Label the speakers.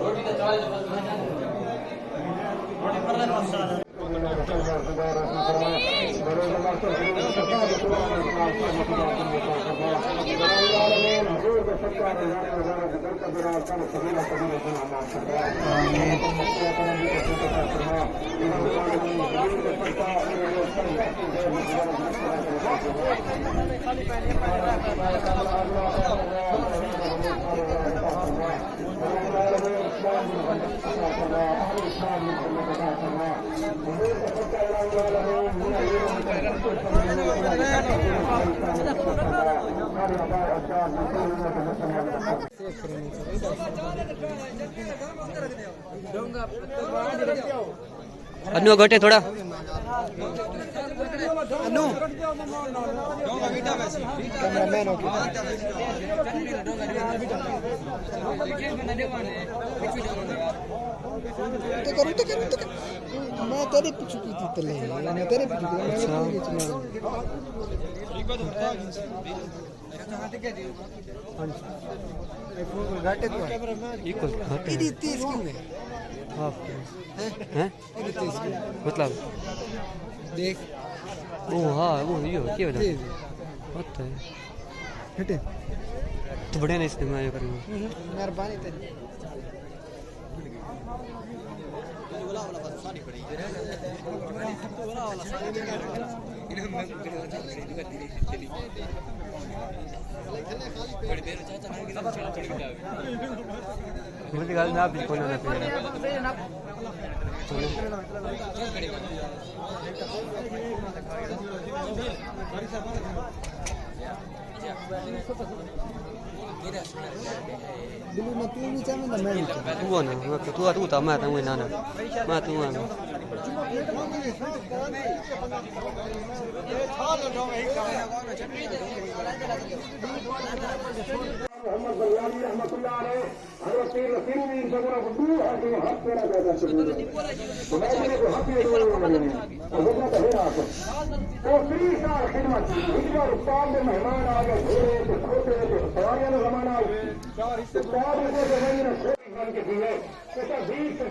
Speaker 1: रोटी का चावल रोटी पर
Speaker 2: अनु घटे थोड़ा
Speaker 3: अनु कैमरामैन हो तो करूँ मैं तेरे पीछे की थी तले मैं तेरे पीछे की मैं घाटे तो
Speaker 2: इक्वल घटे
Speaker 3: इतनी 30 क्यों है
Speaker 2: हाफ हैं मतलब
Speaker 3: देख
Speaker 2: वो हाँ वो ये क्या बता होता है
Speaker 3: हटे
Speaker 2: तो बढ़िया नहीं इसने मैं ये करूँगा
Speaker 3: मेहरबानी तेरी
Speaker 2: मुझे गाल ना भी कोई ना
Speaker 3: बिल्कुल मैं तू भी चाहे ना मैं भी
Speaker 2: तू ना तू तो मैं तो ना मैं तू ना
Speaker 1: मोहम्मद बल्लानी रहमतुल्लाह अलैह हज़रत रसूल ने इन सबों को दूर आके हाथ पेरा जाता है तो मैं को हाथ पे और वो तो है आप तो 3 साल खिदमत एक बार उस्ताद के मेहमान आ गए घोड़े के खोटे के सवारियां का जमाना तो बाद में जमाने में बन के दिए तो 20 से